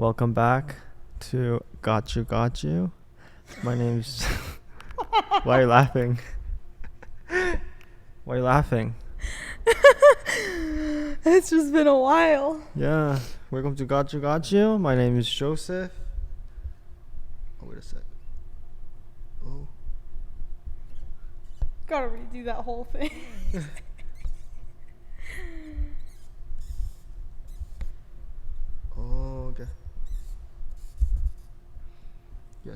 Welcome back to Gotchu Gotchu. My name's. Why are you laughing? Why are you laughing? It's just been a while. Yeah. Welcome to Gotchu Gotchu. My name is Joseph. Oh, wait a sec. Oh. Gotta redo that whole thing. Oh, okay. Yeah.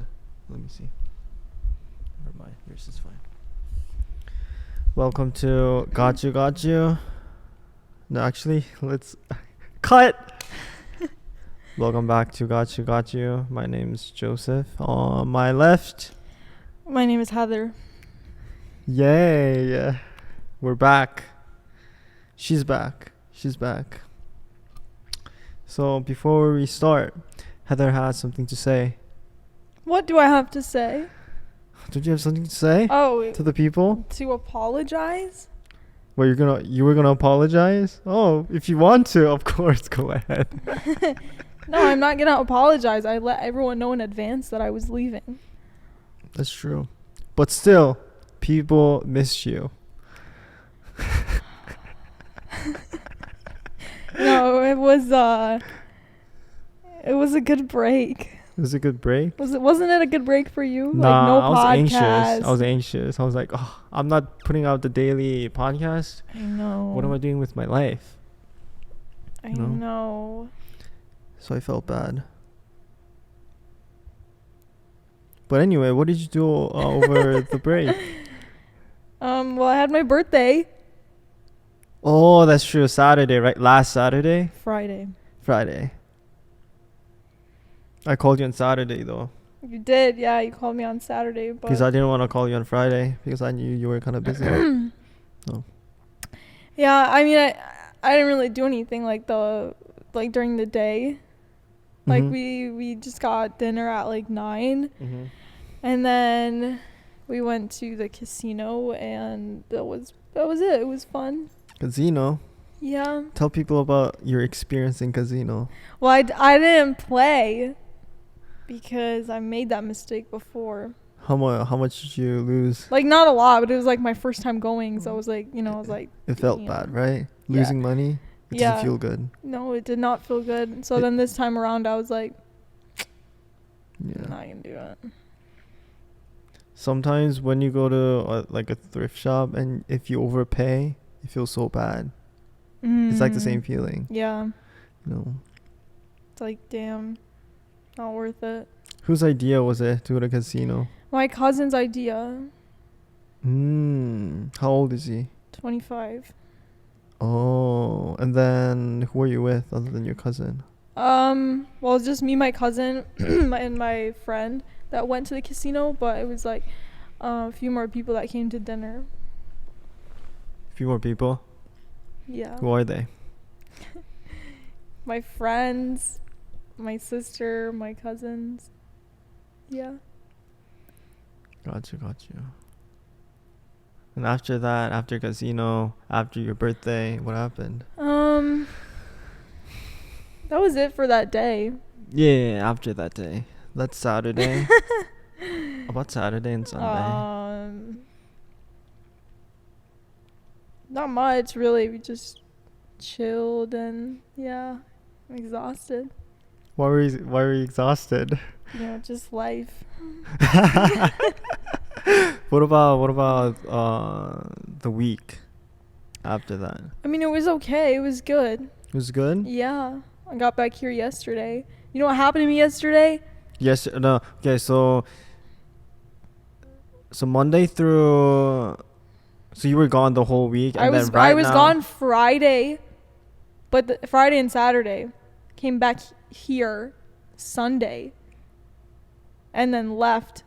Let me see. Never mind. Yours is fine. Welcome to Gotchu Gotchu. No, actually, let's cut. Welcome back to Gotchu Gotchu. My name is Joseph. On my left. My name is Heather. Yay. We're back. She's back. So before we start, Heather has something to say. What do I have to say? Don't you have something to say Oh, to the people? to apologize? Well, you were gonna apologize? Oh, if you want to, of course, go ahead. No, I'm not gonna apologize. I let everyone know in advance that I was leaving. That's true. But still, people miss you. No, it was a good break. It was a good break. Wasn't it a good break for you? Nah, like no I was podcast. anxious. I was like, oh, I'm not putting out the daily podcast. I know. What am I doing with my life? I know. So I felt bad. But anyway, what did you do over the break? Well, I had my birthday. Oh, that's true. Saturday, right? Last Saturday? Friday. I called you on Saturday, though. You did, yeah. You called me on Saturday, but Because I didn't want to call you on Friday because I knew you were kind of busy. No. Yeah, I mean, I didn't really do anything during the day. Like we just got dinner at like 9, and then we went to the casino, and that was it. It was fun. Casino? Yeah. Tell people about your experience in casino. Well, I didn't play because I made that mistake before. How much did you lose? Like not a lot, but it was like my first time going, so I was like, It felt bad, right? Losing money? It doesn't feel good. No, it did not feel good. So then this time around, I was like, yeah, I'm not gonna do it. Sometimes when you go to like a thrift shop and if you overpay, it feels so bad. It's like the same feeling. Yeah. No. It's like, damn, not worth it. Whose idea was it to go to casino? My cousin's idea. How old is he? 25. Oh, and then who are you with other than your cousin? Well, it's just me, my cousin, and my friend that went to the casino, but it was like a few more people that came to dinner. A few more people? Yeah. Who are they? My friends, my sister, my cousins. Yeah. Got you. And after that, after casino, after your birthday, what happened? That was it for that day. Yeah, after that day. That's Saturday. About Saturday and Sunday. Not much, really. We just chilled and yeah, I'm exhausted. Why were you exhausted? Just life. What about the week after that? I mean, it was okay. It was good. It was good? Yeah. I got back here yesterday. You know what happened to me yesterday? Yes. No. Okay. So Monday through. So you were gone the whole week, and I was gone Friday, but Friday and Saturday, came back here Sunday, and then left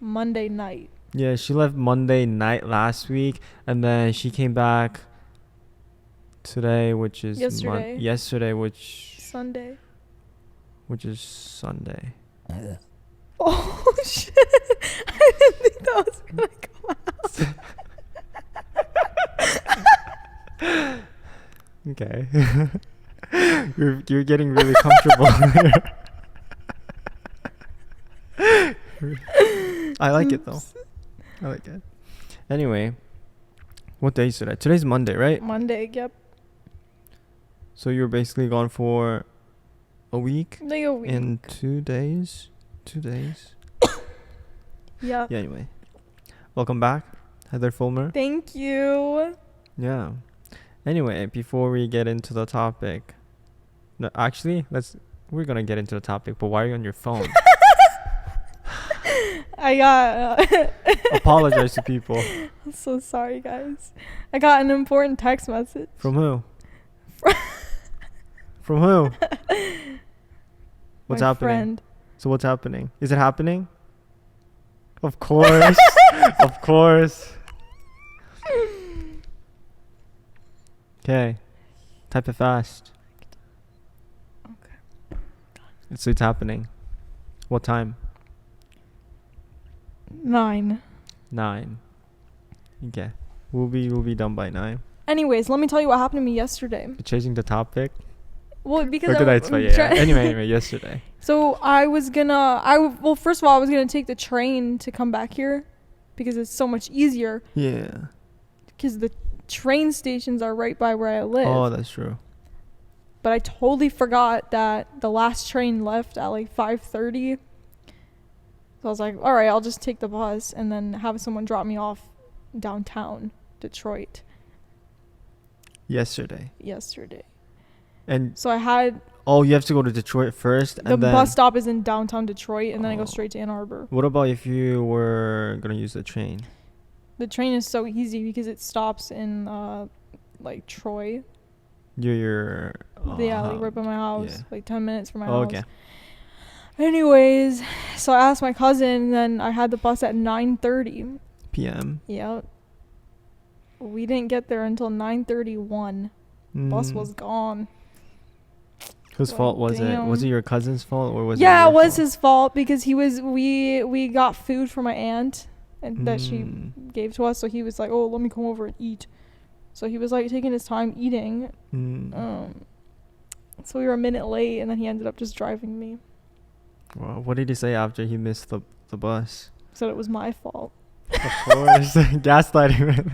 Monday night. Yeah, she left Monday night last week, and then she came back today, which is yesterday, which is Sunday. Oh shit! I didn't think that was gonna come out. Okay. You're getting really comfortable. I like it though. I like it. Anyway, what day is today? Today's Monday, right? Monday, yep. So you're basically gone for a week? Like a week. In 2 days? 2 days? Yeah. Yeah, anyway. Welcome back, Heather Fullmer. Thank you. Yeah. Anyway, before we get into the topic. No, actually, we're gonna get into the topic, but why are you on your phone? I got Apologize to people. I'm so sorry, guys. I got an important text message. From who? From who? What's My happening? Friend. So what's happening? Is it happening? Of course. Of course. Okay. Type it fast. Okay. So it's happening. What time? 9. 9. Okay. We'll be done by 9. Anyways, let me tell you what happened to me yesterday. Changing the topic. Well, because Or did I tell you? Yeah. Anyway, yesterday. So I was well, first of all, I was gonna take the train to come back here because it's so much easier. Yeah. Because the train stations are right by where I live. Oh, that's true. But I totally forgot that the last train left at like 5:30. So I was like, all right, I'll just take the bus and then have someone drop me off downtown Detroit. Yesterday. And so I had... Oh, you have to go to Detroit first? The bus stop is in downtown Detroit, and then I go straight to Ann Arbor. What about if you were going to use the train? The train is so easy because it stops in, like, Troy. You're... Yeah, like right by my house. Yeah. Like 10 minutes from my house. Okay. Anyways, so I asked my cousin, and then I had the bus at 9:30 p.m. Yeah. We didn't get there until 9:31. Bus was gone. Whose fault was it? Was it your cousin's fault or was it? Yeah, your it was fault? his fault because we got food for my aunt and that she gave to us. So he was like, "Oh, let me come over and eat." So he was like taking his time eating. So we were a minute late, and then he ended up just driving me. Well, what did he say after he missed the bus? Said it was my fault. Of course, gaslighting.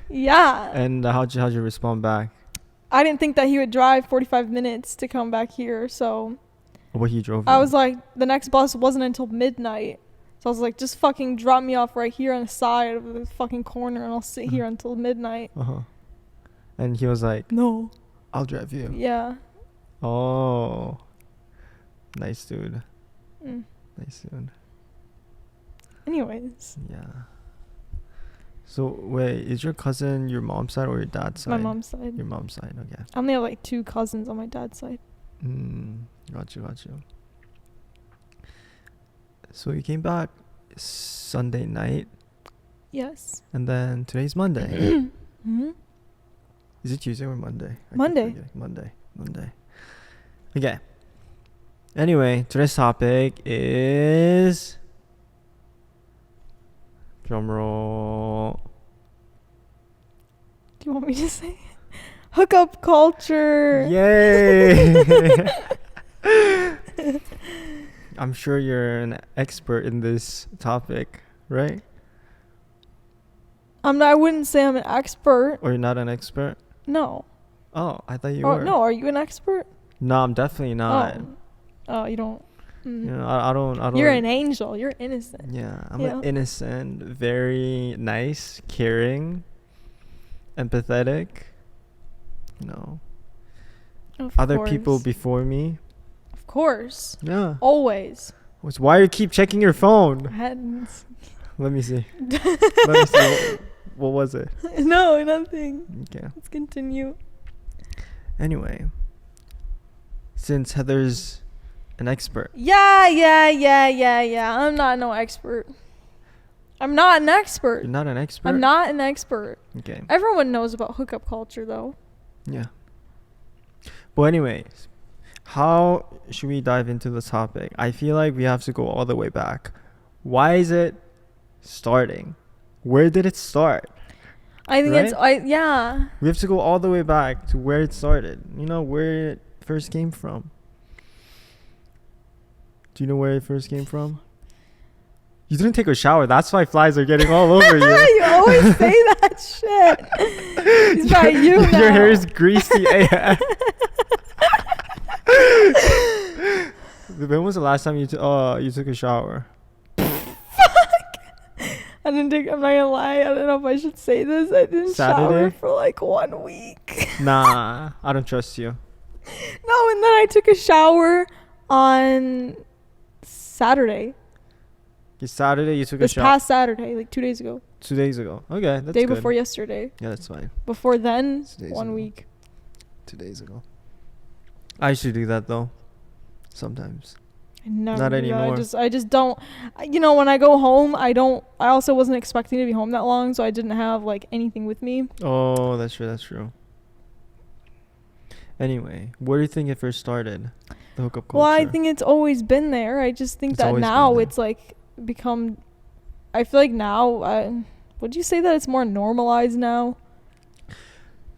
Yeah. And how'd you respond back? I didn't think that he would drive 45 minutes to come back here, so... What he drove? I was like, the next bus wasn't until midnight. So I was like, just fucking drop me off right here on the side of the fucking corner and I'll sit here until midnight. And he was like, no. I'll drive you. Yeah. Oh. Nice dude. Nice dude. Anyways. Yeah. So, wait, is your cousin your mom's side or your dad's side? My mom's side. Your mom's side, okay. I only have like 2 cousins on my dad's side. Got you. So you came back Sunday night. Yes. And then today's Monday. Is it Tuesday or Monday? Monday. Monday. Okay. Anyway, today's topic is... Drum roll. Do you want me to say it? Hookup culture. Yay! I'm sure you're an expert in this topic, right? I wouldn't say I'm an expert. Or you're not an expert? No. Oh, I thought you were. No, are you an expert? No, I'm definitely not. Oh, you don't. You know, I don't. You're an angel. You're innocent. Yeah, I'm an innocent, very nice, caring, empathetic. You know, other people before me. Of course. Yeah. Always. Why you keep checking your phone? I hadn't. Let me see. Let me see. What was it? No, nothing. Okay. Let's continue. Anyway, since Heather's an expert. Yeah. I'm not no expert. I'm not an expert. You're not an expert? I'm not an expert. Okay. Everyone knows about hookup culture, though. Yeah. But anyways, how should we dive into the topic? I feel like we have to go all the way back. Why is it starting? Where did it start? I think right? yeah. We have to go all the way back to where it started. You know, where it first came from. Do you know where it first came from? You didn't take a shower. That's why flies are getting all over you. You always say that shit. It's by you now. Your hair is greasy. When was the last time you took a shower? I'm not gonna lie. I don't know if I should say this. I didn't shower for like 1 week. Nah, I don't trust you. No, and then I took a shower on Saturday. Saturday you took a this shower? Past Saturday, like 2 days ago. 2 days ago. Okay, that's Day good. before yesterday. Yeah, that's fine. Before then, 1 ago. week. 2 days ago. I should do that though. Sometimes. I never Not do anymore. That. I just don't. You know, when I go home, I also wasn't expecting to be home that long, so I didn't have like anything with me. Oh, that's true. That's true. Anyway, where do you think it first started? The hookup culture. Well, I think it's always been there. I just think that now it's like become. I feel like now, would you say that it's more normalized now?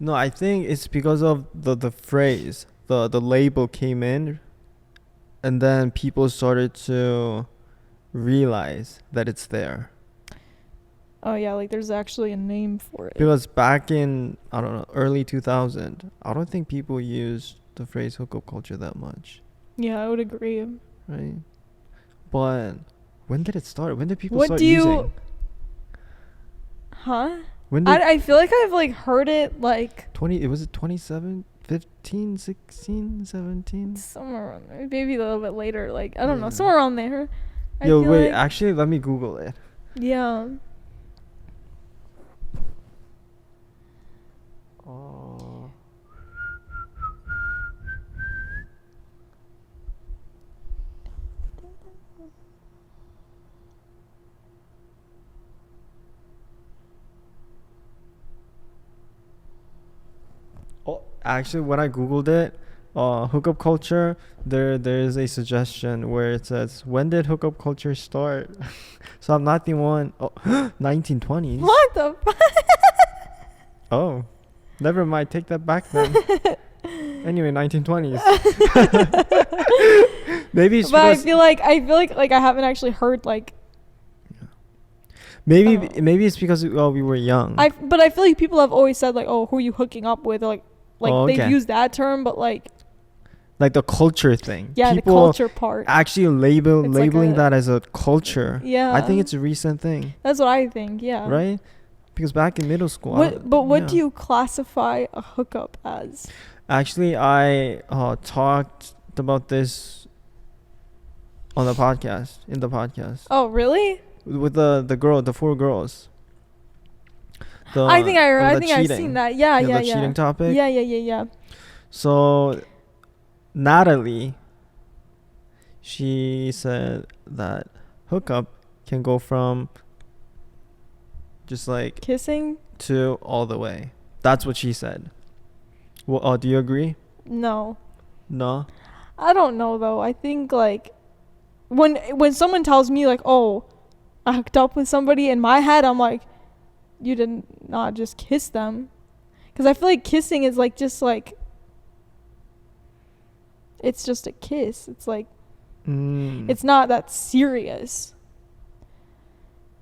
No, I think it's because of the phrase, the label came in, and then people started to realize that it's there. Oh yeah, like there's actually a name for it. Because back in, I don't know, early 2000, I don't think people used the phrase hookup culture that much. Yeah, I would agree. Right? But when did it start? When did people start using? Huh? When did I feel like I've like heard it like 27, 15, 16, 17? Somewhere around there. Maybe a little bit later. Like, I don't know. Somewhere around there. Yo, wait. Actually, let me Google it. Yeah. Actually, when I Googled it, hookup culture, there's a suggestion where it says, when did hookup culture start? So I'm not the one. 1920s. What the fuck? Oh, never mind. Take that back then. Anyway, 1920s. Maybe it's but I feel like I haven't actually heard like. Maybe it's because we were young. But I feel like people have always said like, oh, who are you hooking up with? Or, they've used that term, but like the culture thing. Yeah, people the culture part. Actually labeling that as a culture. Yeah. I think it's a recent thing. That's what I think. Yeah. Right? Because back in middle school. What do you classify a hookup as? Actually, I talked about this on the podcast. In the podcast. Oh, really? With the 4 girls. I think I've seen that. Yeah. The cheating topic. Yeah. So Natalie, she said that hookup can go from just like kissing to all the way. That's what she said. Well, do you agree? No. I don't know though. I think like when someone tells me like, oh, I hooked up with somebody, in my head I'm like, you did not just kiss them, because I feel like kissing is like just like it's just a kiss. It's like it's not that serious.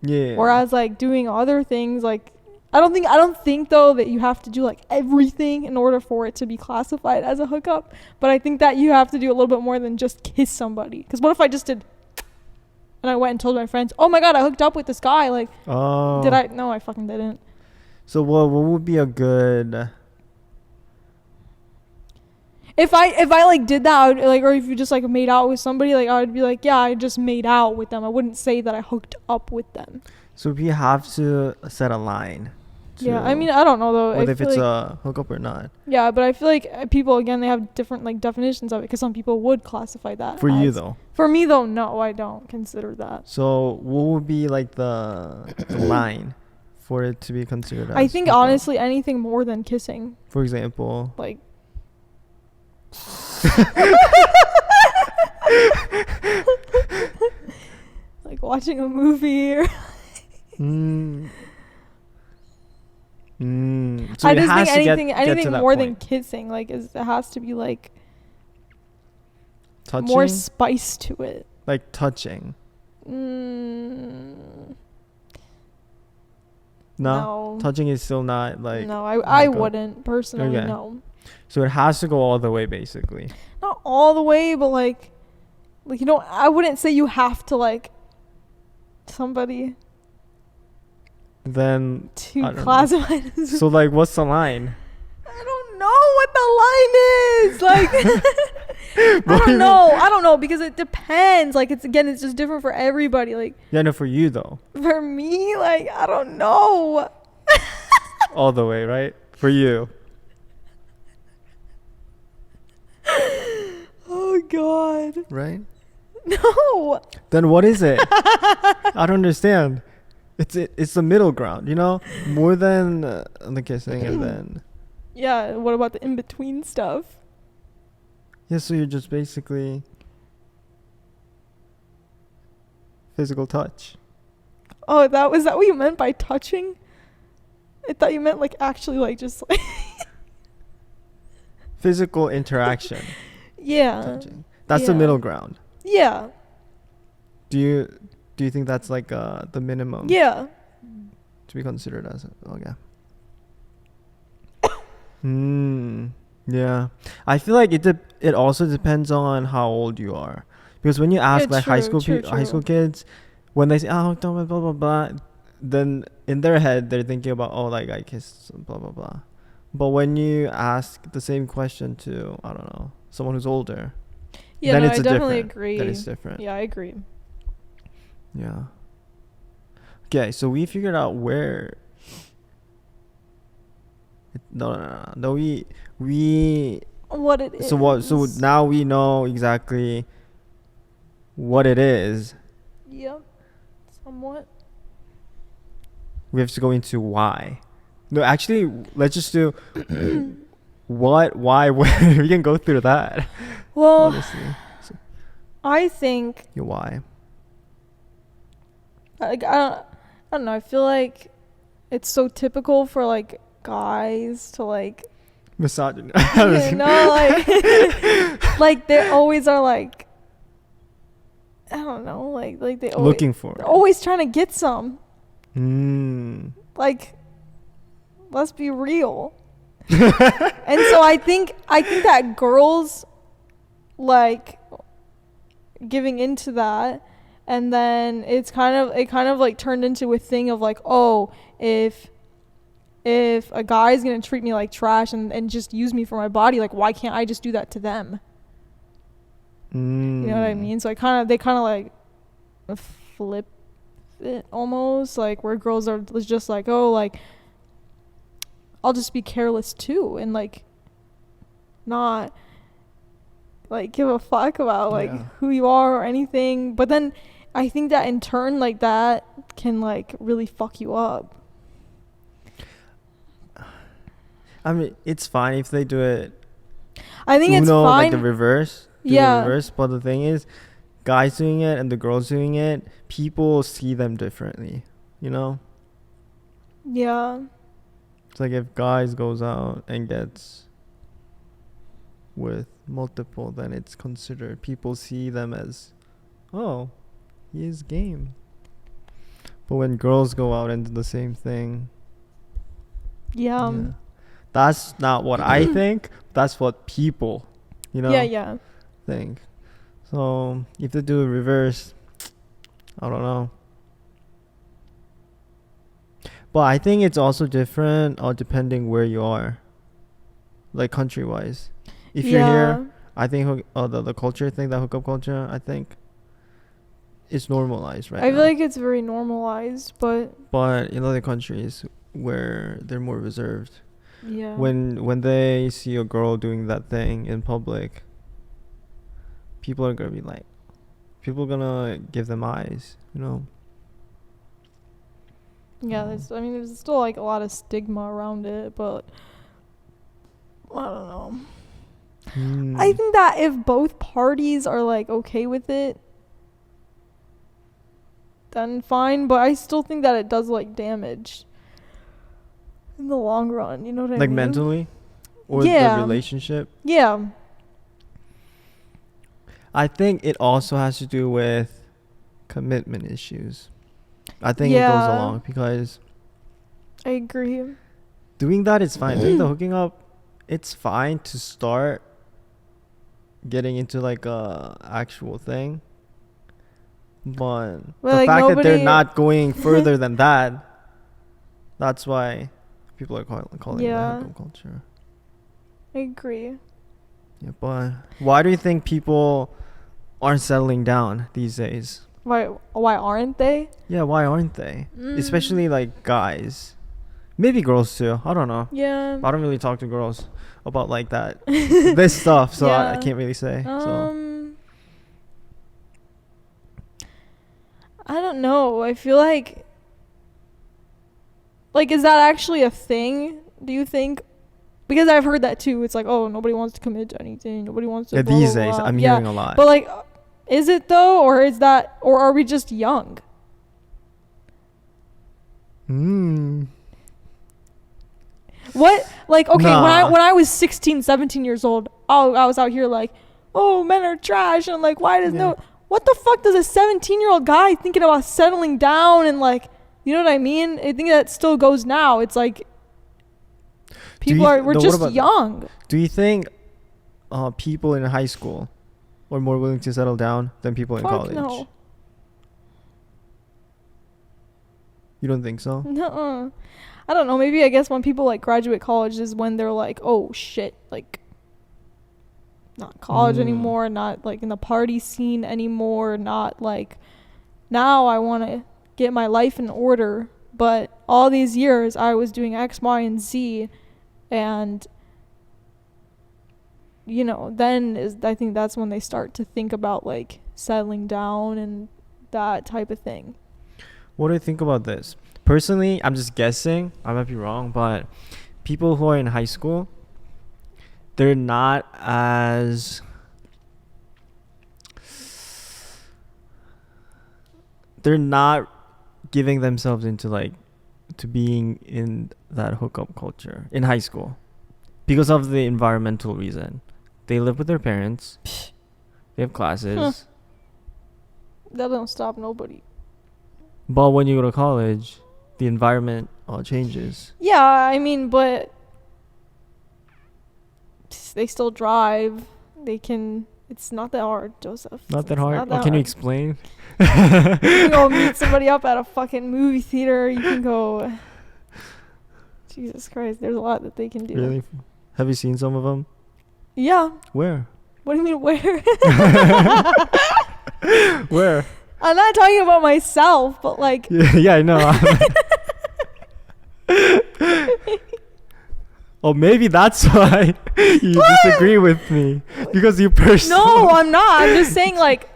Yeah. Whereas like doing other things, like I don't think though that you have to do like everything in order for it to be classified as a hookup. But I think that you have to do a little bit more than just kiss somebody. Because what if I just did and I went and told my friends, oh my god, I hooked up with this guy. Like, did I? No, I fucking didn't. So what would be a good? If I like did that, I would, like, or if you just like made out with somebody, like I would be like, yeah, I just made out with them. I wouldn't say that I hooked up with them. So we have to set a line. Yeah, I mean, I don't know though. If it's a hookup or not. Yeah, but I feel like people, again, they have different like definitions of it, because some people would classify that. For you though. For me though, no, I don't consider that. So what would be like the line for it to be considered as I think hookup? Honestly anything more than kissing. For example. Like. Like watching a movie or So I it just has think to anything get to anything that more point. than kissing, like, it has to be like Touching, more spice to it. like touching. Mm, No? no. Touching is still not like. No, oh I my God. wouldn't personally. Okay. No, So it has to go all the way, basically. not all the way, but like you know, I wouldn't say you have to like somebody Then I to don't know. classify it as. So like, what's the line? I don't know what the line is. Like, I don't know because it depends. Like, it's just different for everybody. Like, Yeah, no, for you though, for me, like, I don't know. all the way, right? For you. Oh God, Right? no. Then what is it? I don't understand. It's the middle ground, you know? More than the kissing and then. Yeah. What about the in between stuff? Yeah, so you're just basically physical touch. Oh, was that what you meant by touching? I thought you meant like actually like just like. Physical interaction. Yeah. Touching. That's the Yeah. middle ground. Yeah. Do you think that's like the minimum Yeah. to be considered as okay. Yeah. I feel like it also depends on how old you are. Because when you ask Yeah, like high school true. high school kids, when they say oh blah blah blah blah, then in their head they're thinking about oh like I kissed blah blah blah. But when you ask the same question to I don't know someone who's older, Yeah. then No, it's I definitely different. agree. Then it's different. Yeah, I agree. Yeah. Okay, so we figured out where. No. We. What it is. So what? So now we know exactly what it is. Yep. Somewhat. We have to go into why. No, actually, let's just do what, why, when. We can go through that. Well, honestly, so, I think your why. like I don't know. I feel like it's so typical for like guys to like Misogyny. you know like like they always are like I don't know like they always Looking for they're it. always trying to get some. Like, let's be real. And so I think that girls like giving into that, and then it kind of like turned into a thing of like, oh, if a guy's gonna treat me like trash and just use me for my body, like why can't I just do that to them? You know what I mean? So they kind of like flip it almost, like where girls are just like, oh, like I'll just be careless too and like not like give a fuck about like who you are or anything. But then I think that in turn like that can like really fuck you up. I mean, it's fine if they do it. I think it's fine. Like the reverse. Yeah. The reverse. But the thing is, guys doing it and the girls doing it, people see them differently. You know? Yeah. It's like if guys goes out and gets with multiple, then it's considered, people see them as, oh, he is game. But when girls go out and do the same thing, Yeah. that's not what I think. That's what people, Yeah. think. So if they do a reverse, I don't know. But I think it's also different depending where you are, like country wise. If you're here, I think the culture thing, the hookup culture, I think it's normalized right now. I feel like it's very normalized, but in other countries where they're more reserved, yeah. when they see a girl doing that thing in public, people are gonna give them eyes, Yeah, there's still like a lot of stigma around it, but I don't know. I think that if both parties are like okay with it, then fine, but I still think that it does like damage in the long run. You know what I Like mean? mentally, or Yeah. the relationship. Yeah. I think it also has to do with commitment issues. I think it goes Yeah. along because I agree. doing that is fine. Doing the hooking up, it's fine to start getting into like a actual thing. But But, the like, fact that they're nobody- not going further than that, that's why people are calling it Yeah. hookup culture. I agree. Yeah, but why do you think people aren't settling down these days? Why aren't they? Yeah, why aren't they? Mm. Especially like guys. Maybe girls too. I don't know. Yeah. I don't really talk to girls about like that. This stuff, so I Yeah. can't really say. I don't know. I feel like is that actually a thing? Do you think? Because I've heard that too. It's like, oh, nobody wants to commit to anything. Nobody wants to. Yeah, blah, these blah, days blah. I'm Yeah. hearing a lot. But like, is it though, or is that, or are we just young? What? Like, okay, Nah. when I was 16, 17 years old, I was out here like, oh, men are trash, and like, why does no? What the fuck does a 17-year-old guy thinking about settling down and like, you know what I mean? I think that still goes now. It's like we're just young. Do you think people in high school are more willing to settle down than people in Fuck college? no. You don't think so? Nuh-uh. I don't know. Maybe I guess when people like graduate college is when they're like, oh shit, like not college anymore, not like in the party scene anymore, not like now I want to get my life in order. But all these years I was doing X, Y, and Z, and you know, I think that's when they start to think about like settling down and that type of thing. What do you think about this? Personally, I'm just guessing. I might be wrong, but people who are in high school, they're not giving themselves into like to being in that hookup culture in high school because of the environmental reason. They live with their parents. They have classes. That don't stop nobody. But when you go to college, the environment changes. Yeah, I mean, but they still drive. They can. It's not that hard, Joseph. Not that It's hard. not that Can you hard. explain? You can go meet somebody up at a fucking movie theater. You can go. Jesus Christ, there's a lot that they can do. Really? Have you seen some of them? Yeah. Where? What do you mean where? Where? I'm not talking about myself, but like. Yeah, I know. Oh, maybe that's why you disagree with me, because you personally. No, I'm not. I'm just saying like,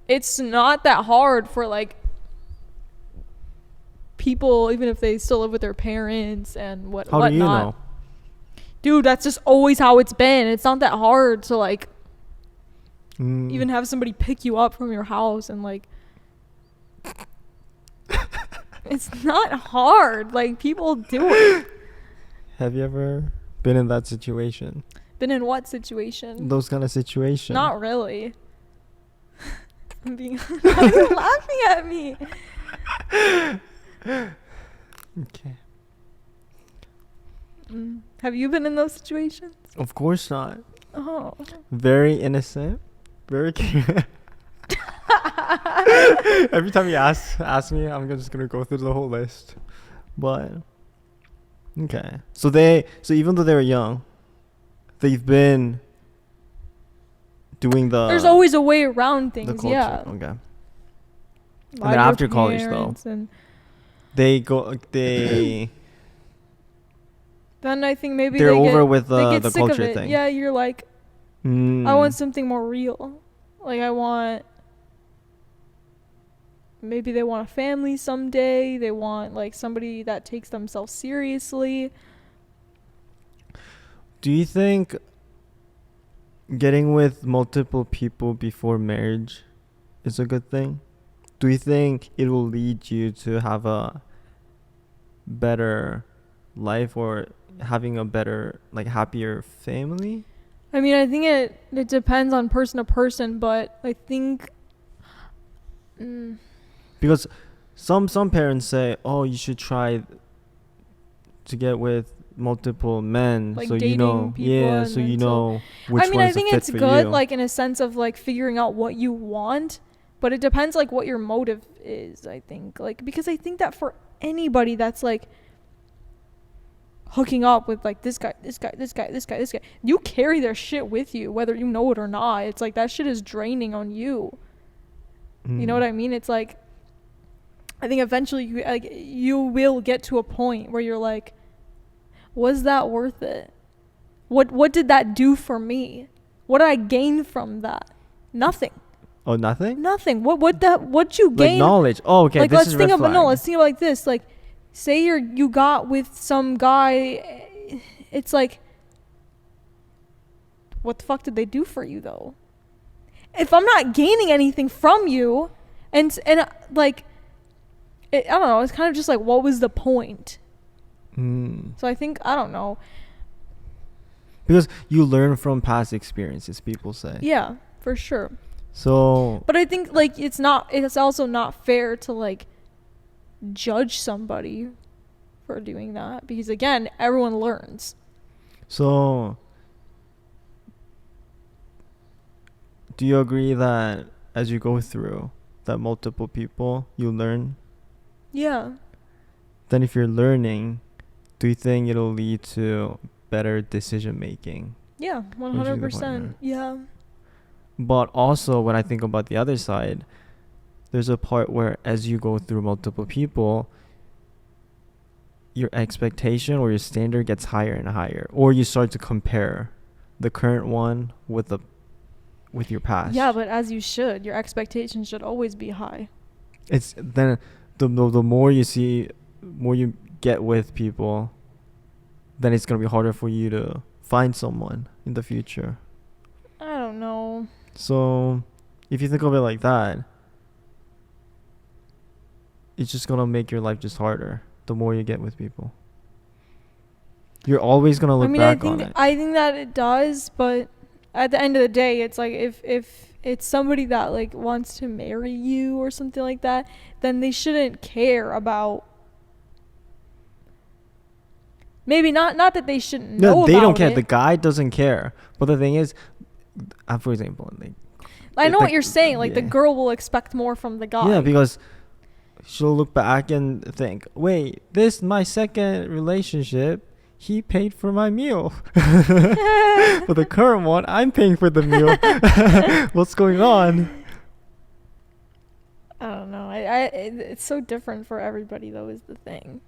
it's not that hard for like people, even if they still live with their parents and whatnot. How do you know? Dude, that's just always how it's been. It's not that hard to like even have somebody pick you up from your house and like it's not hard. Like, people do it. Have you ever been in that situation? Been in what situation? Those kind of situations? Not really. I'm being why are you laughing at me? Okay. Have you been in those situations? Of course not. Oh. Very innocent. Very cute. Every time you ask me, I'm just gonna go through the whole list. But okay, so even though they were young, they've been doing the. There's always a way around the things. culture. Yeah. Okay. Lie And to then your after college, though, parents and they then I think maybe they're they over get, with they get the sick of culture it. thing. Yeah, you're like, I want something more real. Like, maybe they want a family someday. They want like somebody that takes themselves seriously. Do you think getting with multiple people before marriage is a good thing? Do you think it will lead you to have a better life or having a better, like, happier family? I mean, I think it depends on person to person, but I think Because some parents say, oh, you should try to get with multiple men, like so you dating know, people. yeah, And so then you know which I mean, one's I think a fit it's for good, you. like in a sense of like figuring out what you want, but it depends like what your motive is. I think like because I think that for anybody that's like hooking up with like this guy, you carry their shit with you, whether you know it or not. It's like that shit is draining on you. You know what I mean? It's like I think eventually you will get to a point where you're like, was that worth it? What did that do for me? What did I gain from that? Nothing. Oh, nothing? Nothing. What you gain? Like knowledge. Oh, okay. Like This let's is think red about flag. let's think about like this. Like, say you got with some guy. It's like, what the fuck did they do for you though? If I'm not gaining anything from you, and like, I don't know. It's kind of just like, what was the point? So I think I don't know. Because you learn from past experiences, people say. Yeah, for sure. So. But I think like it's also not fair to like judge somebody for doing that because again, everyone learns. So. Do you agree that as you go through that multiple people, you learn? Yeah. Then if you're learning, do you think it'll lead to better decision making? Yeah, 100%. Yeah. But also when I think about the other side, there's a part where as you go through multiple people, your expectation or your standard gets higher and higher, or you start to compare the current one with your past. Yeah, but as you should, your expectations should always be high. It's then the more you see, more you get with people, then it's gonna be harder for you to find someone in the future. I don't know. So if you think of it like that, it's just gonna make your life just harder the more you get with people. You're always gonna look back on it. I think that it does, but at the end of the day, it's like if it's somebody that like wants to marry you or something like that, then they shouldn't care about. Maybe not that they shouldn't know about it. No, they don't care. The guy doesn't care. But the thing is, for example, like, I know what you're saying. Like, the girl will expect more from the guy. Yeah, because she'll look back and think, wait, this is my second relationship. He paid for my meal. For the current one, I'm paying for the meal. What's going on? I don't know. It's so different for everybody, though, is the thing.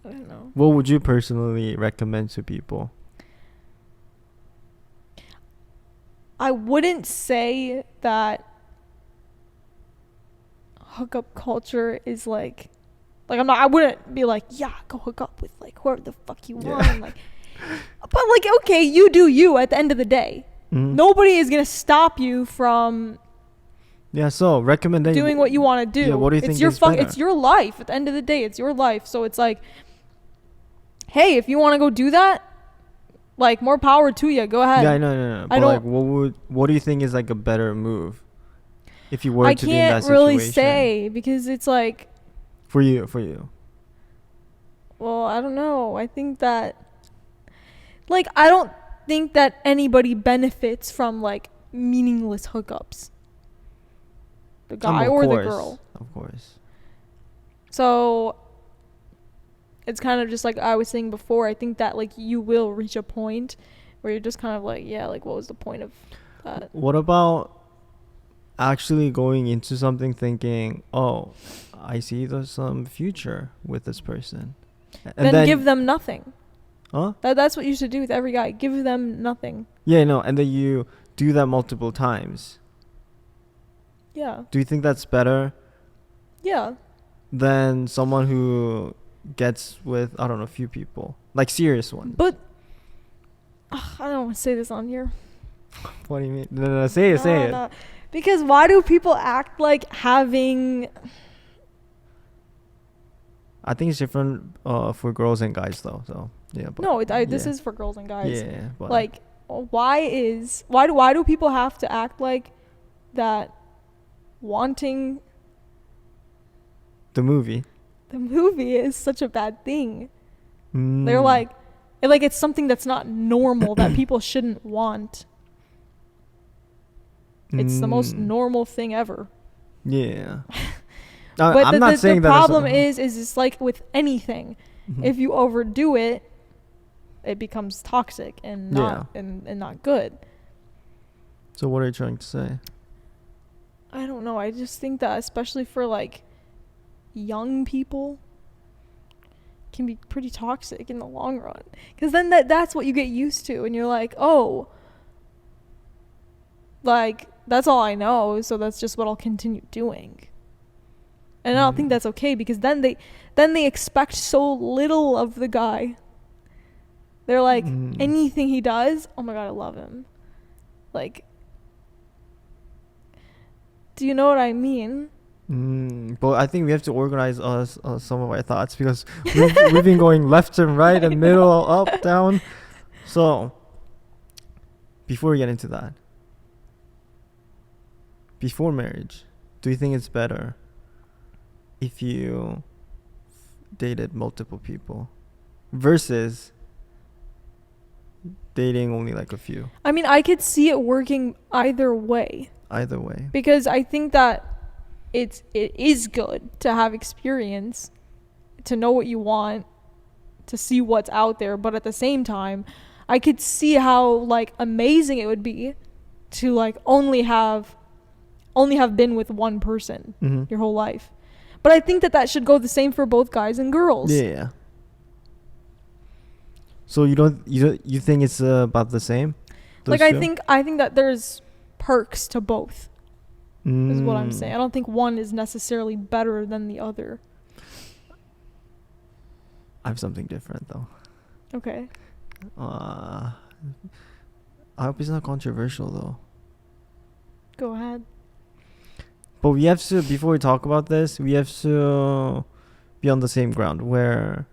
I don't know. What would you personally recommend to people? I wouldn't say that hookup culture is like I wouldn't be like, yeah, go hook up with like whoever the fuck you want. Yeah. Like, but like, okay, you do you at the end of the day. Mm-hmm. Nobody is going to stop you from so recommendation doing what you want to do. Yeah, what do you think is better? It's your life. At the end of the day, it's your life. So it's like, hey, if you want to go do that, like, more power to you. Go ahead. Yeah, no. But like, what do you think is like a better move if you were to be in that situation? I can't really say because it's like for you. Well, I don't know. I think that like I don't think that anybody benefits from like meaningless hookups. The guy or the girl. Of course. So it's kind of just like I was saying before. I think that like you will reach a point where you're just kind of like, yeah, like what was the point of that? What about actually going into something thinking, oh, I see there's some future with this person, and then give them nothing. Huh? That's what you should do with every guy. Give them nothing. Yeah, no, and then you do that multiple times. Yeah. Do you think that's better? Yeah. Than someone who gets with, I don't know, a few people, like serious ones. But I don't want to say this on here. What do you mean? No, say it. No. Because why do people act like having I think it's different for girls and guys though. So yeah. But, No, this yeah. is for girls and guys. Yeah. But Like, why do people have to act like that? Wanting the movie is such a bad thing. Mm. They're like it's something that's not normal that people shouldn't want. It's the most normal thing ever. Yeah. But I'm not saying the that problem is it's like with anything. Mhm. If you overdo it, it becomes toxic and not and not good. So what are you trying to say? I don't know. I just think that especially for like young people can be pretty toxic in the long run. Because then that's what you get used to. And you're like, oh, like, that's all I know. So that's just what I'll continue doing. And I don't think that's okay because then they expect so little of the guy. They're like, anything he does, oh my God, I love him. Like, do you know what I mean? But I think we have to organize some of our thoughts because we've been going left and right and middle, up, down. So, before we get into that, before marriage, do you think it's better if you dated multiple people versus dating only like a few? I mean, I could see it working either way. Either way. Because I think that it is good to have experience, to know what you want, to see what's out there. But at the same time, I could see how like amazing it would be to like only have been with one person your whole life. But I think that should go the same for both guys and girls. Yeah. So you think it's about the same? Like I think that there's perks to both. Is what I'm saying. I don't think one is necessarily better than the other. I have something different though. Okay. I hope it's not controversial though. Go ahead. But we have to, before we talk about this, we have to be on the same ground where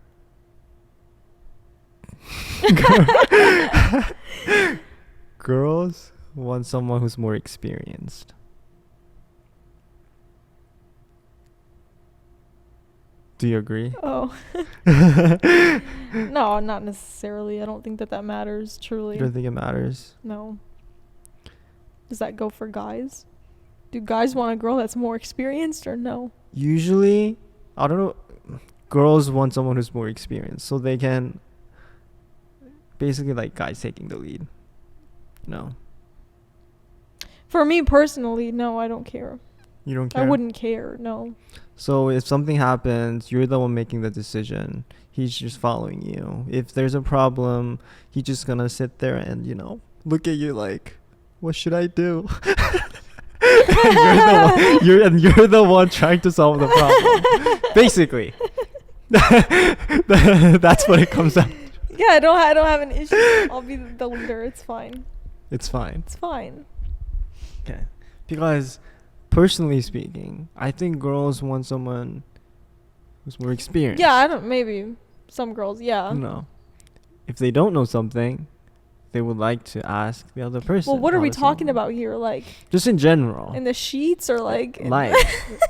girls want someone who's more experienced. Do you agree? Oh. No, not necessarily. I don't think that matters, truly. You don't think it matters? No. Does that go for guys? Do guys want a girl that's more experienced or no? Usually, I don't know, girls want someone who's more experienced so they can basically like guys taking the lead. No. For me personally, no, I don't care. You don't care? I wouldn't care, no. So if something happens, you're the one making the decision. He's just following you. If there's a problem, he's just gonna sit there and, look at you like, what should I do? and you're the one trying to solve the problem. Basically. That's what it comes down to. Yeah, I don't have an issue. I'll be the leader. It's fine. It's fine. It's fine. Okay. Because personally speaking, I think girls want someone who's more experienced. Yeah, maybe some girls, yeah. No. If they don't know something, they would like to ask the other person. Well, what are we talking about here? Like, just in general. In the sheets or like in life.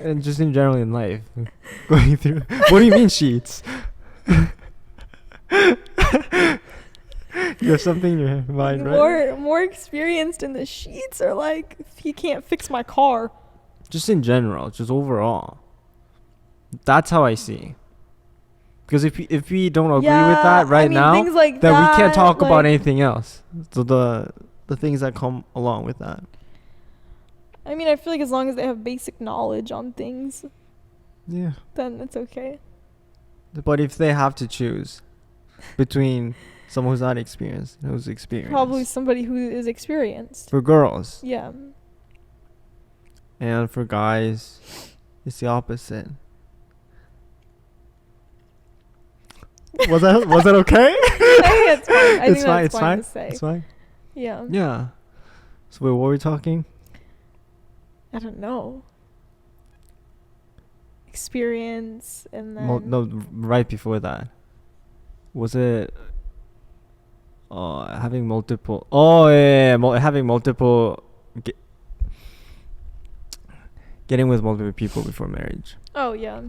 And just in general in life. Going through. What do you mean sheets? You have something in your mind, right? More experienced in the sheets or like if he can't fix my car. Just in general, just overall. That's how I see. Because if we don't agree with that now, like then we can't talk about anything else. So the things that come along with that. I mean, I feel like as long as they have basic knowledge on things, yeah, then it's okay. But if they have to choose between someone who's not experienced and who's experienced, probably somebody who is experienced. For girls. Yeah. And for guys, it's the opposite. Was that okay? It's fine. I think that's fine to say. It's fine. Yeah. Yeah. So wait, what were we talking? I don't know. experience, and then No, right before that. Was it having multiple? Oh yeah, having multiple, getting with multiple people before marriage. oh yeah.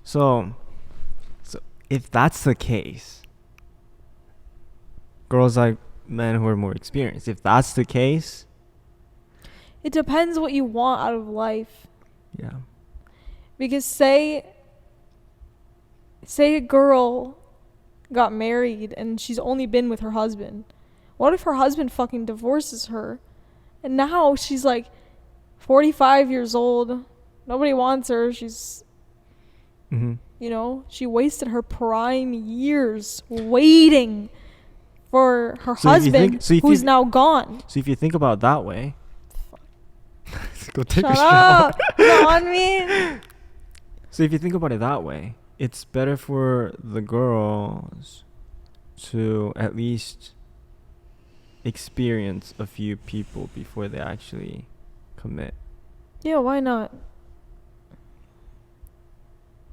So if that's the case, girls like men who are more experienced. If that's the case, It depends what you want out of life. yeah. Because say a girl got married and she's only been with her husband. What if her husband fucking divorces her? And now she's like 45 years old. Nobody wants her. She's, you know, she wasted her prime years waiting for her husband who's now gone. So if you think about it that way, go take Shut a shower. up. Not on me. So if you think about it that way, it's better for the girls to at least experience a few people before they actually commit. Yeah, why not?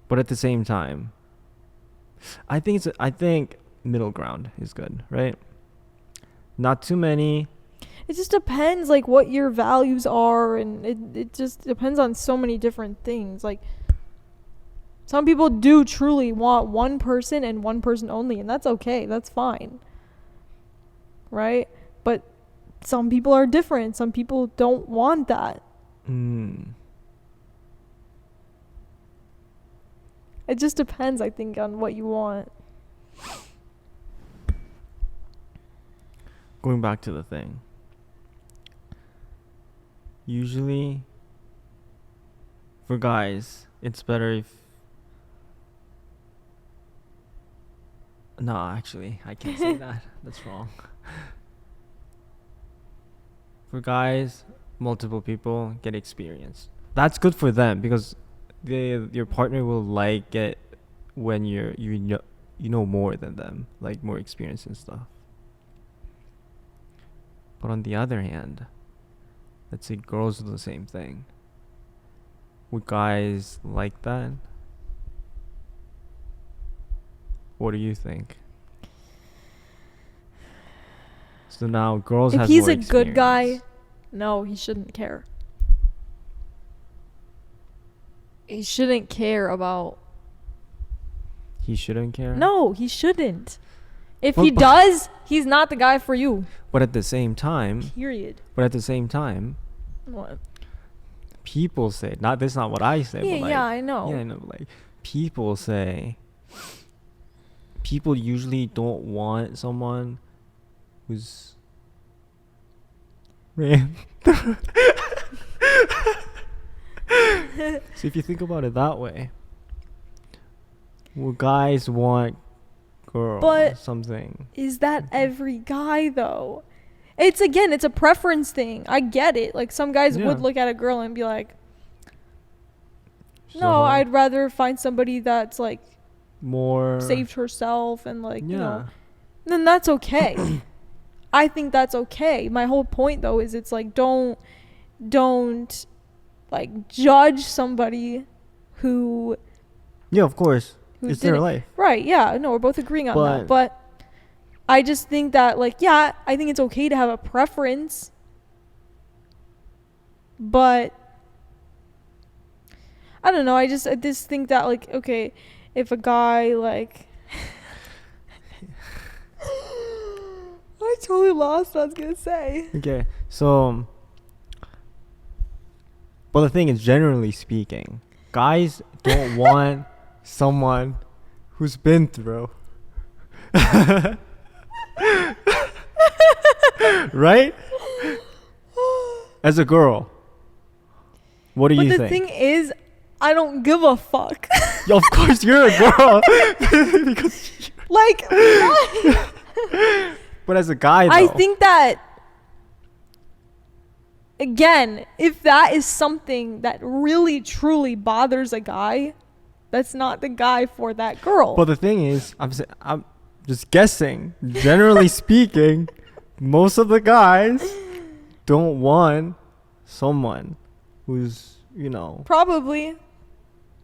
But at the same time, I think middle ground is good, right? Not too many. It just depends, like, what your values are, and it just depends on so many different things. Like, some people do truly want one person and one person only, and that's okay. That's fine. Right? But some people are different. Some people don't want that. It just depends, I think, on what you want. Going back to the thing. Usually, for guys, it's better if... No, actually, I can't say that. That's wrong. For guys, multiple people get experience. That's good for them because your partner will like it when you know more than them, like more experience and stuff. But on the other hand, let's say girls do the same thing. Would guys like that? What do you think? So now girls have more If he's a experience. good guy, no, he shouldn't care. He shouldn't care about... He shouldn't care? No, he shouldn't. If he does, he's not the guy for you. But at the same time... Period. But at the same time... What? People say... This is not what I say, Yeah, but like... yeah, I know. Yeah, I know, like... People say... People usually don't want someone who's... Man. So if you think about it that way... Well, guys want girls, But something. is that every guy, though? It's a preference thing. I get it. Like, some guys would look at a girl and be like, no, I'd rather find somebody that's, like, more saved herself and, like, you know. Then that's okay. I think that's okay. My whole point, though, is it's like, don't, like, judge somebody who... Yeah, of course. It's their life. Right, yeah. No, we're both agreeing on that. But I just think that, like, yeah, I think it's okay to have a preference. But I don't know. I just think that, like, okay, if a guy, like... I totally lost what I was going to say. Okay, so... Well, the thing is, generally speaking, guys don't want someone who's been through. Right? As a girl, what do you think? But the thing is, I don't give a fuck. Yo, of course you're a girl. Because like, what? But as a guy, though, I think that, again, if that is something that really truly bothers a guy, that's not the guy for that girl. But the thing is, I'm just guessing. Generally speaking, most of the guys don't want someone who's, you know. Probably.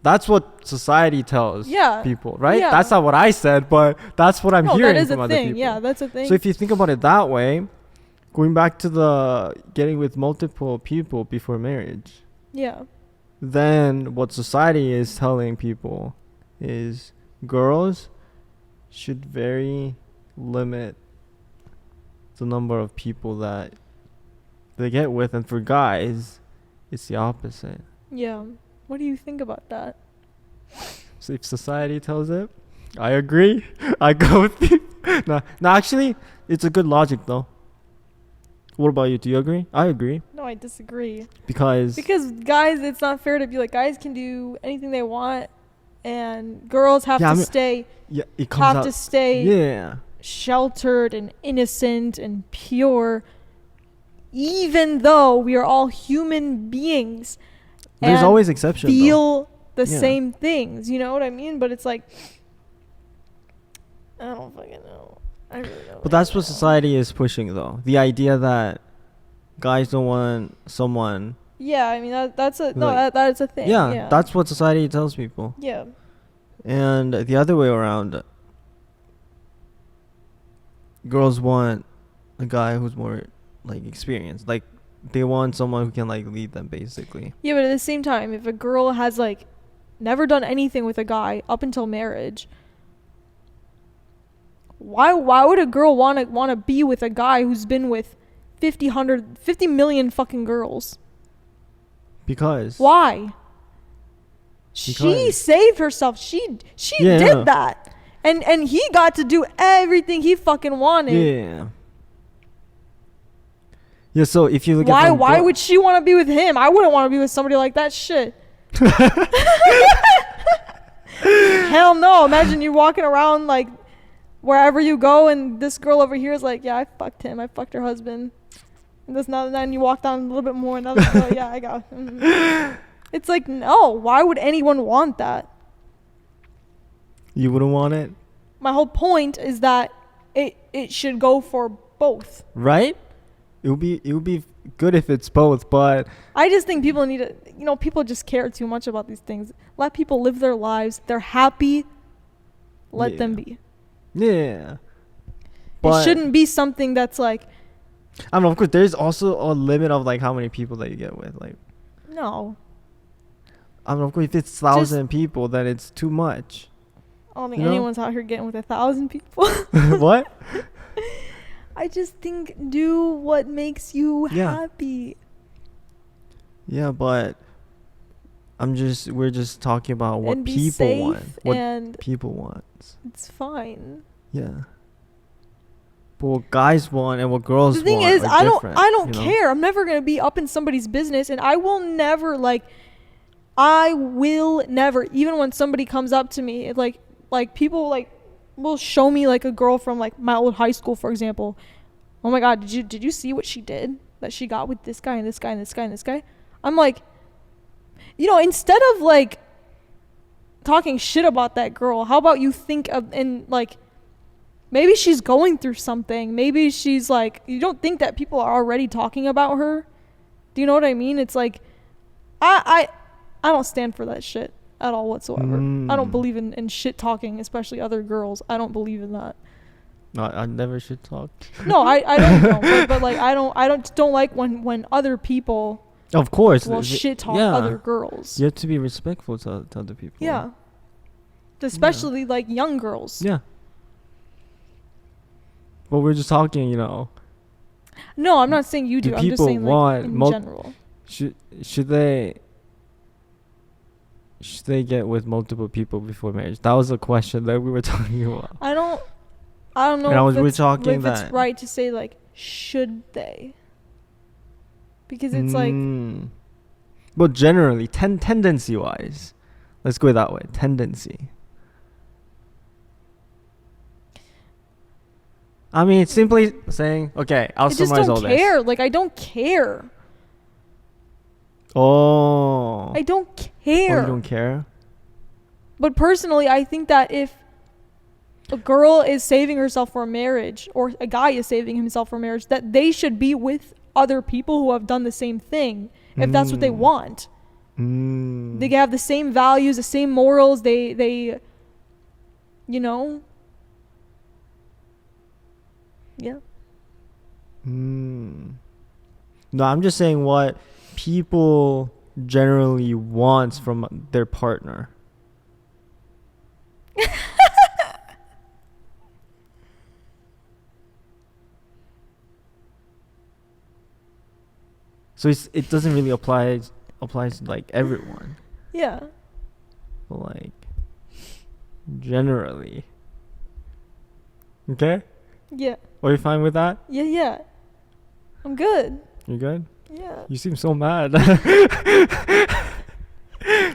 That's what society tells people, right? Yeah. That's not what I said, but that's what I'm hearing that is from a other thing. people. Yeah, that's a thing. So if you think about it that way, going back to the getting with multiple people before marriage, yeah. then what society is telling people is girls should very limit the number of people that they get with, and for guys, it's the opposite. Yeah. What do you think about that? So if society tells it, I agree. I go with you. No, actually, it's a good logic though. What about you? Do you agree? I agree. No, I disagree. Because guys, it's not fair to be like, guys can do anything they want, and girls have to stay. Yeah, it comes out. To stay. Yeah. Sheltered and innocent and pure, even though we are all human beings. There's always exceptions. Feel the same things, you know what I mean? But it's like, I don't fucking know. I really don't. But that's what society is pushing, though. The idea that guys don't want someone. Yeah, I mean that's a thing. Yeah, that's what society tells people. Yeah. And the other way around, girls want a guy who's more like experienced. Like they want someone who can like lead them, basically. Yeah, but at the same time, if a girl has like never done anything with a guy up until marriage, why would a girl want to be with a guy who's been with 50 million fucking girls? Because why? She saved herself. She did that. And he got to do everything he fucking wanted. Yeah. Yeah, so if you look at why would she want to be with him? I wouldn't want to be with somebody like that shit. Hell no. Imagine you walking around like wherever you go and this girl over here is like, yeah, I fucked him. I fucked her husband. And then you walk down a little bit more and another girl, yeah, I got him. It's like, no, why would anyone want that? You wouldn't want it? My whole point is that it should go for both. Right? It would be good if it's both, but I just think people need to, people just care too much about these things. Let people live their lives. They're happy. Let them be. Yeah. But it shouldn't be something that's like, I don't know, of course there's also a limit of like how many people that you get with. Like no. I don't know, of course if it's 1,000 people then it's too much. I don't think anyone's out here getting with 1,000 people. What? I just think do what makes you happy. Yeah, but we're just talking about what people want. What people want. It's fine. Yeah. But what guys want and what girls want. The thing is, I don't care. I'm never gonna be up in somebody's business, and I will never even when somebody comes up to me, like people like will show me like a girl from like my old high school, for example. Oh my god, did you see what she did? That she got with this guy and this guy and this guy and this guy? I'm like, instead of like talking shit about that girl, how about you think of and like maybe she's going through something. Maybe she's like, you don't think that people are already talking about her? Do you know what I mean? It's like I don't stand for that shit at all whatsoever. I don't believe in shit talking, especially other girls. I don't believe in that. No, I never shit talk. No, I don't know. But like I don't like when other people of course will shit talk other girls. You have to be respectful to other people. Yeah. Especially like young girls. Yeah. But we're just talking, No, I'm not saying you do. I'm just saying like in general. Should they get with multiple people before marriage? That was a question that we were talking about. I don't know if it's right to say like should they? Because it's like but generally tendency wise. Let's go that way. Tendency. I mean, it's simply saying, okay, I'll summarize all this. I just don't care. Like, I don't care. Oh. I don't care. Oh, you don't care? But personally, I think that if a girl is saving herself for marriage, or a guy is saving himself for marriage, that they should be with other people who have done the same thing, if that's what they want. Mm. They have the same values, the same morals. They you know. Yeah. No, I'm just saying what people generally want from their partner. So it doesn't really applies to like everyone, Yeah. but like generally. Okay? Yeah. Are you fine with that? Yeah. I'm good. You good? Yeah. You seem so mad.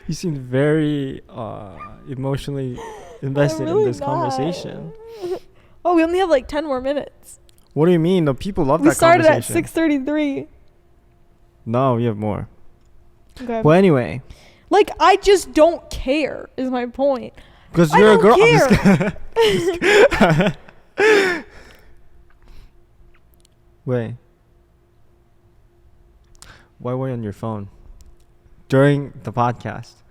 You seem very emotionally invested in really this conversation. Oh, we only have like 10 more minutes. What do you mean? The people love We that started at conversation. 6:33. No, we have more. Okay. Well, anyway, Like, I just don't care, is my point. because I you're a don't girl. I'm care. Wait. Why were you on your phone during the podcast?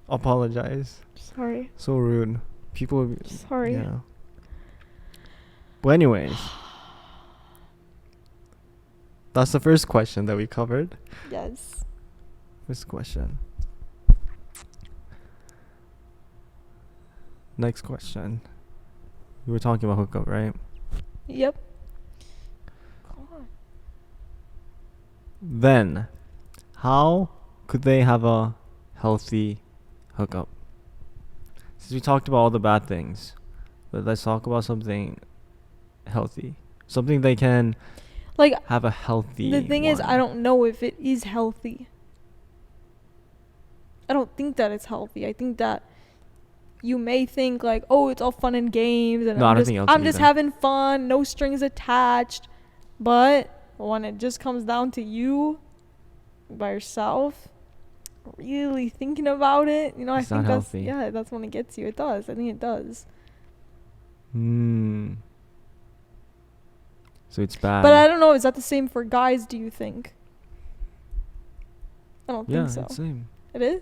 Apologize. Sorry. So rude. People. Sorry. Yeah. Well, anyways, that's the first question that we covered. Yes. First question. Next question. We were talking about hookup, right? Yep. Come on. Then, how could they have a healthy hookup? Since we talked about all the bad things, but let's talk about something healthy. Something they can Like, have a healthy the thing is, one. I don't know if it is healthy. I don't think that it's healthy. I think that you may think like, oh, it's all fun and games, and No, I don't think it's I'm just either. having fun, no strings attached. But when it just comes down to you by yourself, really thinking about it, you know, It's I not think that's healthy. that's when it gets you. It does. I think it does. So it's bad. But I don't know. Is that the same for guys? Do you think? I don't Yeah, think so. it's same. It is.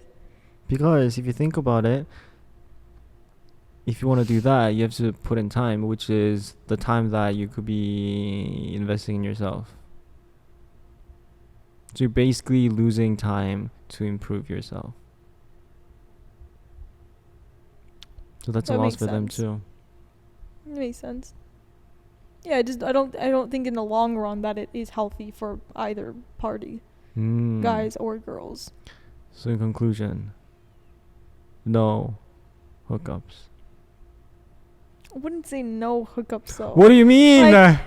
Because if you think about it, if you want to do that, you have to put in time, which is the time that you could be investing in yourself. So you're basically losing time to improve yourself. So that's a That loss makes for them sense. too. It makes sense. Yeah, I don't think in the long run that it is healthy for either party, guys or girls. So in conclusion, no hookups. I wouldn't say no hookups though. What do you mean? Like,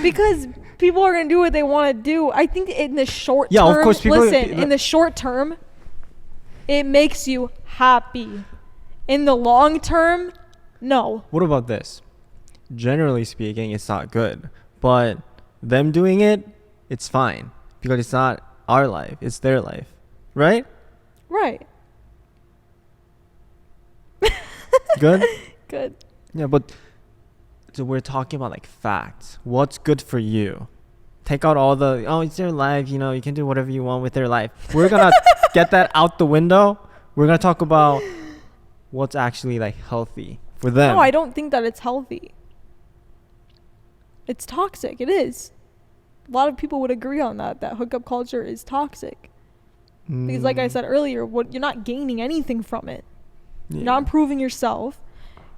because people are gonna do what they want to do. I think in the short Yeah, term, of course, people- in the short term, it makes you happy. In the long term, no. What about this? Generally speaking, it's not good. But them doing it, it's fine. Because it's not our life, it's their life. Right? Right. Good? Good. Yeah, but so we're talking about like facts. What's good for you? Take out all the, oh, it's their life, you know, you can do whatever you want with their life. We're going to get that out the window. We're going to talk about what's actually like healthy for them. No, I don't think that it's healthy. It's toxic. It is. A lot of people would agree on that hookup culture is toxic. Because like I said earlier, you're not gaining anything from it. Yeah. You're not improving yourself.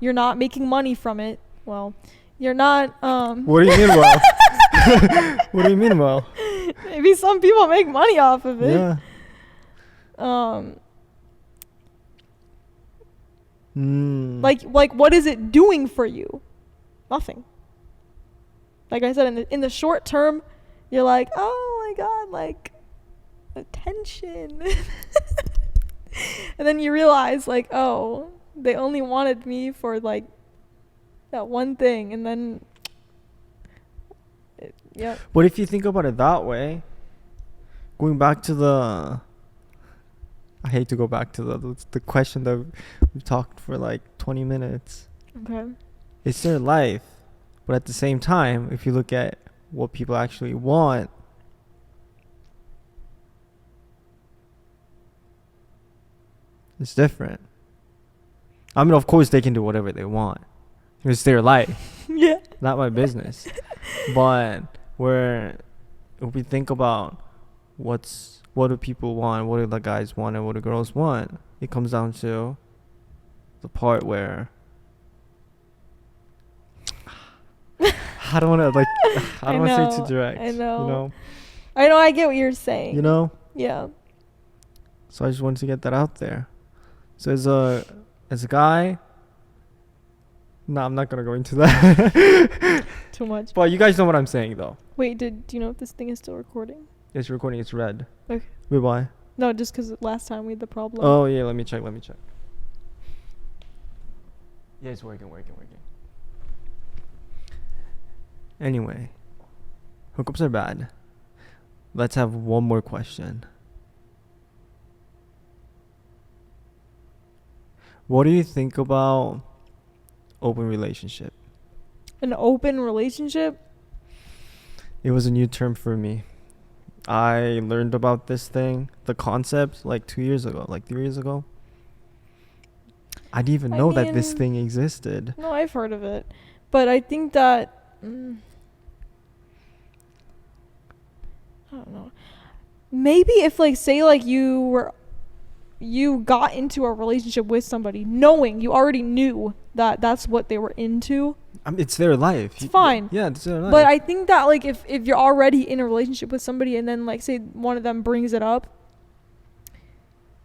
You're not making money from it. Well, you're not What do you mean well? What do you mean well? maybe some people make money off of it. Yeah. Like what is it doing for you? Nothing. Like I said, in the short term, you're like, oh my god, like attention. And then you realize like, oh, they only wanted me for like that one thing, and then yeah. But if you think about it that way, going back to I hate to go back to the question that we've talked for like 20 minutes. Okay. It's their life. But at the same time, if you look at what people actually want, It's different. I mean, of course, they can do whatever they want. It's their life. Yeah. Not my business. But if we think about what do people want, what do the guys want, and what do girls want, it comes down to the part where I don't want to I don't want to say it too direct. I know. I get what you're saying. Yeah. So I just wanted to get that out there. So as a guy, no, I'm not gonna go into that. Too much. But you guys know what I'm saying, though. Wait, do you know if this thing is still recording? It's recording. It's red. Okay. Wait, why? No, just because last time we had the problem. Oh yeah, let me check. Yeah, it's working. Anyway, hookups are bad. Let's have one more question. What do you think about open relationship? An open relationship? It was a new term for me. I learned about this thing, the concept, like 2 years ago, like 3 years ago. I didn't even know that this thing existed. No, I've heard of it. But I think that... I don't know. Maybe if, like, say, like, you got into a relationship with somebody knowing, you already knew that that's what they were into. I mean, it's their life. It's fine. Yeah, it's their life. But I think that, like, if you're already in a relationship with somebody and then, like, say one of them brings it up,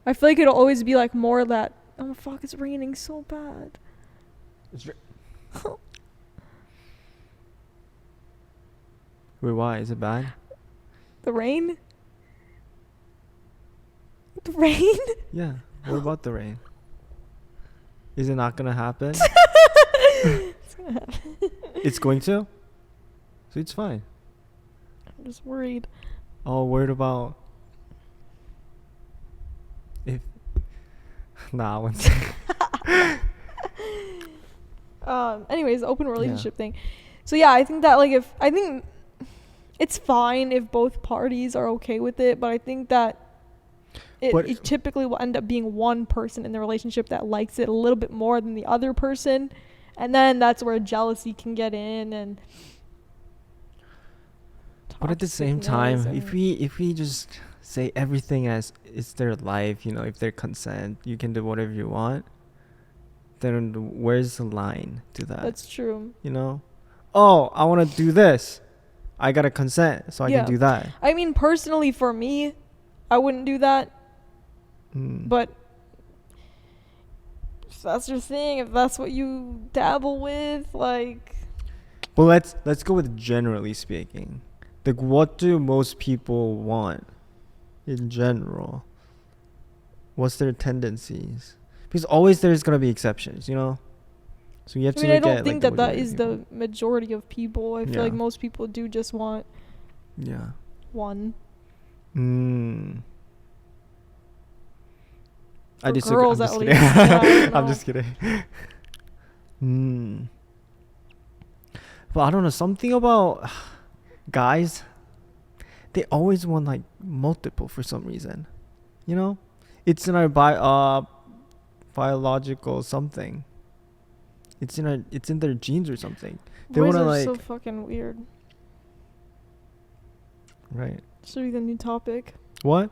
I feel like it'll always be, like, more that, oh, fuck, it's raining so bad. Wait, why? Is it bad? The rain? The rain? Yeah. What about the rain? Is it not going to happen? It's going to happen. It's going to? So it's fine. I'm just worried. Oh, worried about... If... Nah, I won't say. Anyways, open relationship thing. So yeah, I think that, like, I think it's fine if both parties are okay with it, but I think that it typically will end up being one person in the relationship that likes it a little bit more than the other person, and then that's where jealousy can get in. And but at the same time, if we just say everything as it's their life, if they consent, you can do whatever you want, then where's the line to that? That's true. Oh, I want to do this, I gotta consent so I can do that. I mean, personally, for me, I wouldn't do that. But if that's your thing, if that's what you dabble with, like... Well, let's go with generally speaking. Like, what do most people want in general? What's their tendencies? Because always there's going to be exceptions, So you have to look at... I don't think that is the majority of people. I feel like most people do just want... Yeah. One. I disagree. Girls, I'm just at kidding. least. Yeah, I'm just kidding. But I don't know, something about guys, they always want like multiple for some reason. It's in our biological something. It's in their genes or something. They Boys want to are so fucking weird. Right. Should be the new topic. What?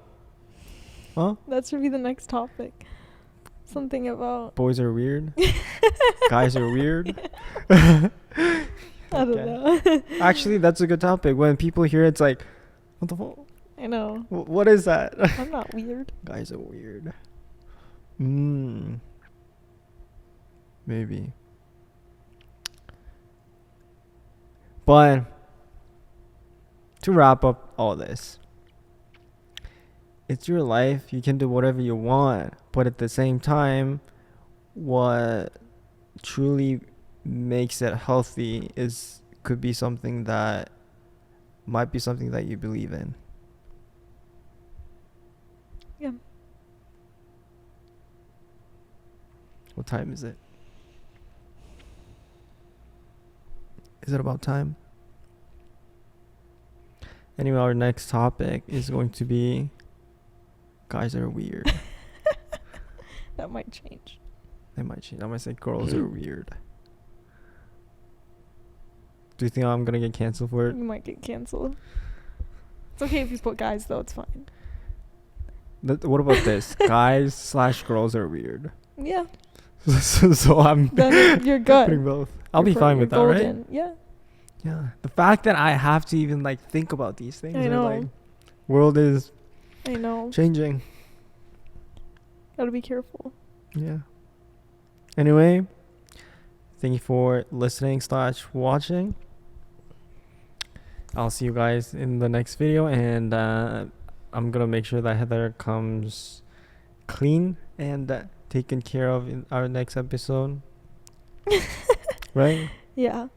Huh? That should be the next topic. Something about... Boys are weird? Guys are weird? I don't know. Actually, that's a good topic. When people hear it's like, what the fuck? I know. What is that? I'm not weird. Guys are weird. Maybe. But to wrap up all this, it's your life. You can do whatever you want. But at the same time, what truly makes it healthy could be something that might be something that you believe in. Yeah. What time is it? Is it about time? Anyway, our next topic is going to be guys are weird. That might change. They might change. I might say girls are weird. Do you think I'm gonna get canceled for it? You might get canceled. It's okay if you put guys though. It's fine. What about this? Guys/girls are weird. Yeah. So I'm Then you're good. putting both. I'll be fine with that, right? Yeah. Yeah. The fact that I have to even like think about these things. I know. Like, world is I know. changing. Gotta be careful. Yeah. Anyway, thank you for listening/watching. I'll see you guys in the next video, and I'm gonna make sure that Heather comes clean and taken care of in our next episode. Right? Yeah.